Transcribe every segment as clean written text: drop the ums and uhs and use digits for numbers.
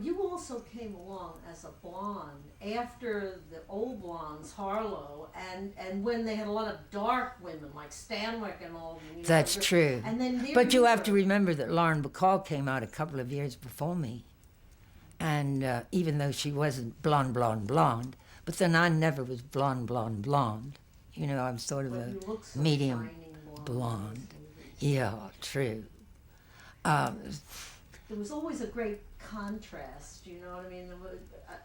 Well, you also came along as a blonde after the old blondes, Harlow, and when they had a lot of dark women like Stanwyck and all. You know, That's true. And then but you have to remember that Lauren Bacall came out a couple of years before me. And even though she wasn't blonde, but then I never was blonde. You know, I'm sort of a medium blonde. Yeah, true. There was always a great contrast, you know what I mean?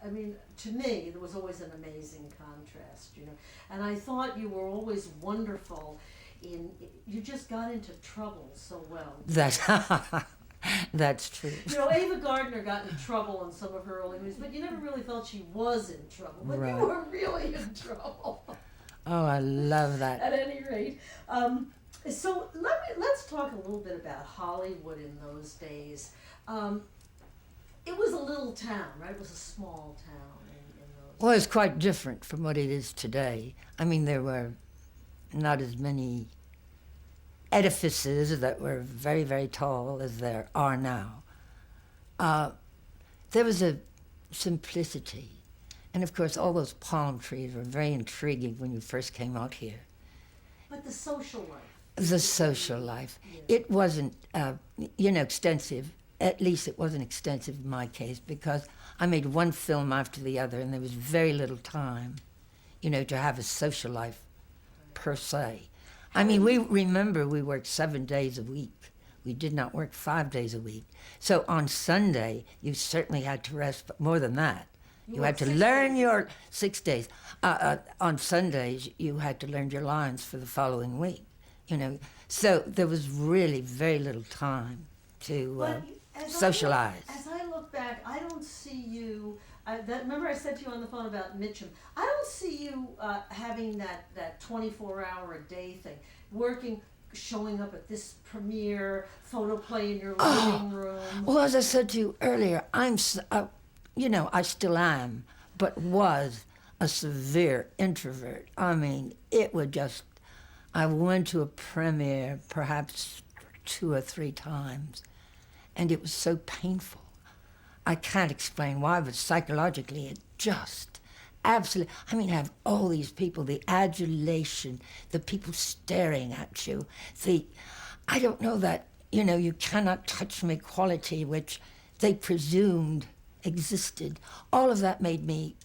I mean, to me, there was always an amazing contrast, you know. And I thought you were always wonderful you just got into trouble so well. That's true. You know, Ava Gardner got in trouble in some of her early movies, but you never really felt she was in trouble. But right. You were really in trouble. Oh, I love that. At any rate. So let's talk a little bit about Hollywood in those days. It was a little town, right? It was a small town in those Well, it's quite different from what it is today. I mean, there were not as many edifices that were very, very tall as there are now. There was a simplicity. And of course, all those palm trees were very intriguing when you first came out here. But the social life. The social life. Yeah. It wasn't, extensive. At least it wasn't extensive in my case, because I made one film after the other, and there was very little time, to have a social life per se. I mean, we worked 7 days a week. We did not work 5 days a week. So on Sunday, you certainly had to rest, but more than that. You had to learn your 6 days. On Sundays, you had to learn your lines for the following week. So there was really very little time to socialize. As I look back, I don't see you. Remember I said to you on the phone about Mitchum. I don't see you having that 24-hour-a-day thing, working, showing up at this premiere, photo play in your living room. Well, as I said to you earlier, I still am, but was a severe introvert. I mean, I went to a premiere perhaps 2 or 3 times, and it was so painful. I can't explain why, but psychologically it just absolutely, have all these people, the adulation, the people staring at you, I don't know that, you cannot touch me quality which they presumed existed. All of that made me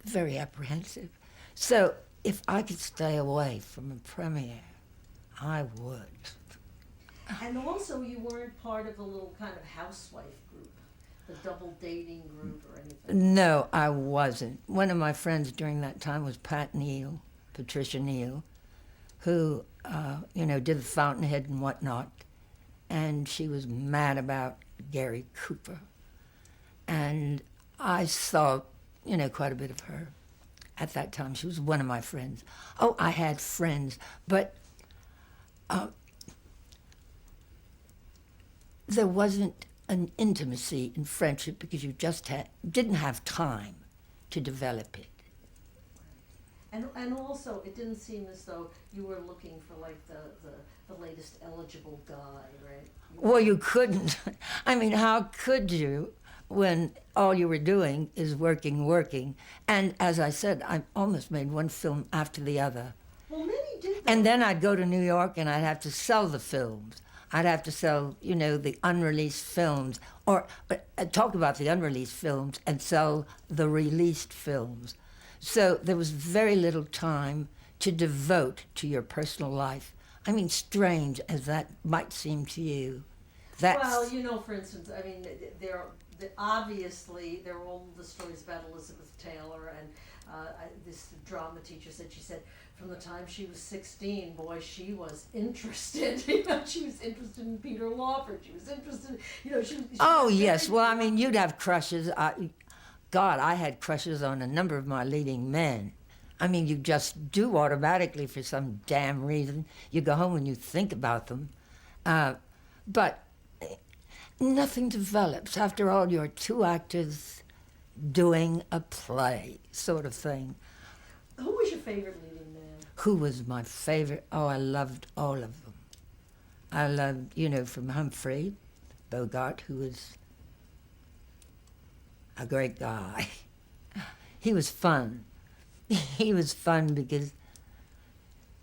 very apprehensive. So if I could stay away from a premiere, I would. And also you weren't part of a little kind of housewife group, the double dating group or anything? No, I wasn't. One of my friends during that time was Patricia Neal, who, did the Fountainhead and whatnot, and she was mad about Gary Cooper. And I saw, quite a bit of her at that time. She was one of my friends. Oh, I had friends, but there wasn't an intimacy in friendship because you just didn't have time to develop it. And also, it didn't seem as though you were looking for like the latest eligible guy, right? Well, you couldn't. How could you when all you were doing is working? And as I said, I almost made one film after the other. Well, many did that. And then I'd go to New York and I'd have to sell the films. I'd have to sell, the unreleased films, or talk about the unreleased films and sell the released films. So there was very little time to devote to your personal life. Strange as that might seem to you. Well, for instance, obviously there were all the stories about Elizabeth Taylor, and this drama teacher said from the time she was 16, boy, she was interested. She was interested in Peter Lawford. She was interested. Oh yes, well, you'd have crushes. I had crushes on a number of my leading men. You just do automatically for some damn reason. You go home and you think about them, but nothing develops. After all, you're 2 actors doing a play, sort of thing. Who was your favorite leading man? Who was my favorite? Oh, I loved all of them. I loved, from Humphrey Bogart, who was a great guy. He was fun. He was fun because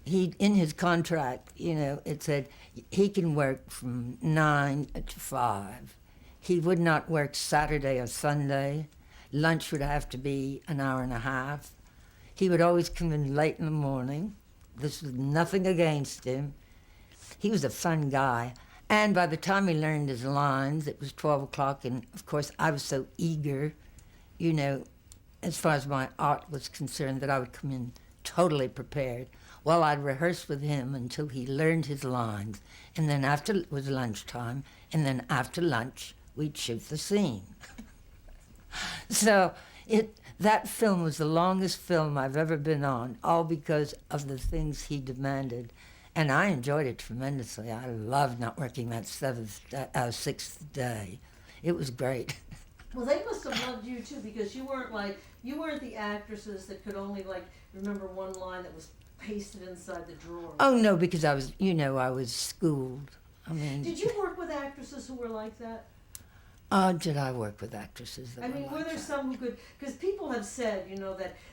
in his contract, it said he can work from 9 to 5. He would not work Saturday or Sunday. Lunch would have to be an hour and a half. He would always come in late in the morning. This was nothing against him. He was a fun guy. And by the time he learned his lines, it was 12 o'clock, and of course I was so eager, as far as my art was concerned, that I would come in totally prepared. Well, I'd rehearse with him until he learned his lines, and then after it was lunchtime, and then after lunch, we'd shoot the scene. So that film was the longest film I've ever been on, all because of the things he demanded. And I enjoyed it tremendously. I loved not working that sixth day. It was great. Well, they must have loved you too, because you weren't the actresses that could only remember one line that was pasted inside the drawer. Oh no, because I was schooled. I mean, did you work with actresses who were like that? Did I work with actresses that were were like there that? some who could? Because people have said,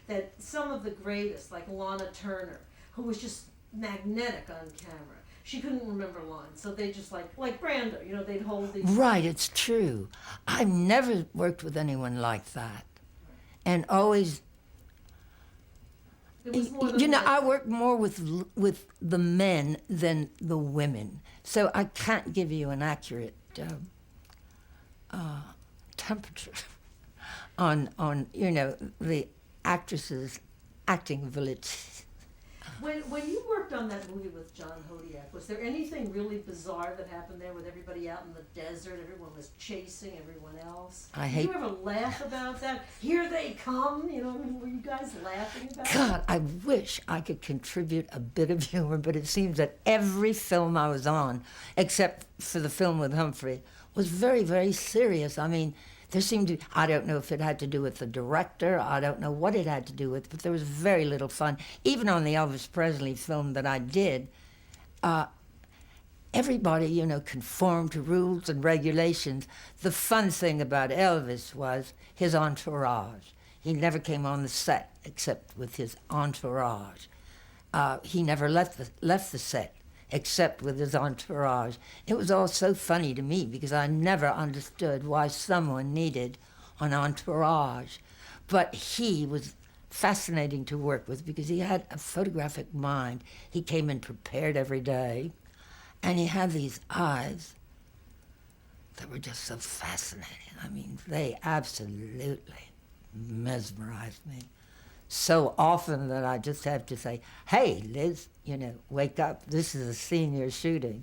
that some of the greatest, like Lana Turner, who was just magnetic on camera. She couldn't remember lines, so they just like Brando, they'd hold these. Right, it's true. I've never worked with anyone like that, and always. It was more the I work more with the men than the women, so I can't give you an accurate temperature on the actresses' acting ability. When you worked on that movie with John Hodiak, was there anything really bizarre that happened there with everybody out in the desert? Everyone was chasing everyone else. Did you ever laugh about that? Here they come, were you guys laughing about God, I wish I could contribute a bit of humor, but it seems that every film I was on, except for the film with Humphrey, was very, very serious. I mean, there seemed to, I don't know if it had to do with the director, I don't know what it had to do with, but there was very little fun. Even on the Elvis Presley film that I did, everybody, conformed to rules and regulations. The fun thing about Elvis was his entourage. He never came on the set except with his entourage. He never left the set except with his entourage. It was all so funny to me because I never understood why someone needed an entourage. But he was fascinating to work with because he had a photographic mind. He came in prepared every day, and he had these eyes that were just so fascinating. I mean, they absolutely mesmerized me. So often that I just have to say, hey, Liz, wake up. This is a scene you're shooting.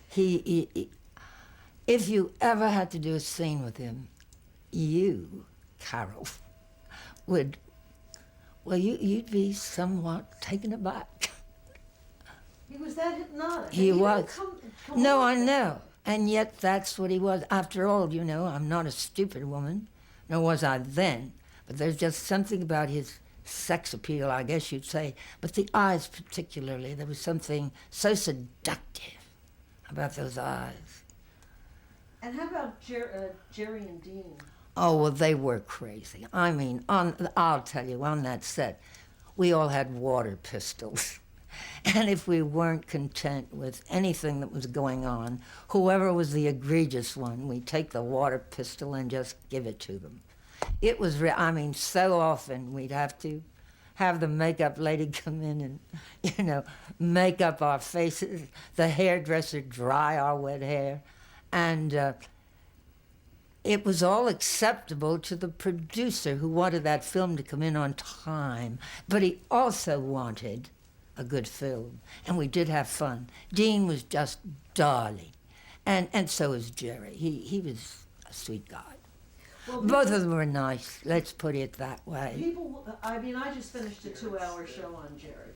He, if you ever had to do a scene with him, you, Carole, you'd be somewhat taken aback. He was that hypnotic. He was. Come No, on. I know. And yet that's what he was. After all, I'm not a stupid woman, nor was I then. But there's just something about his sex appeal, I guess you'd say. But the eyes particularly, there was something so seductive about those eyes. And how about Jerry and Dean? Oh, well, they were crazy. I mean, I'll tell you, on that set, we all had water pistols. And if we weren't content with anything that was going on, whoever was the egregious one, we'd take the water pistol and just give it to them. It was, so often we'd have to have the makeup lady come in and, make up our faces, the hairdresser dry our wet hair. And it was all acceptable to the producer who wanted that film to come in on time. But he also wanted a good film. And we did have fun. Dean was just darling. And so was Jerry. He was a sweet guy. Well, Both of them were nice, let's put it that way. I just finished a 2-hour show on Jerry.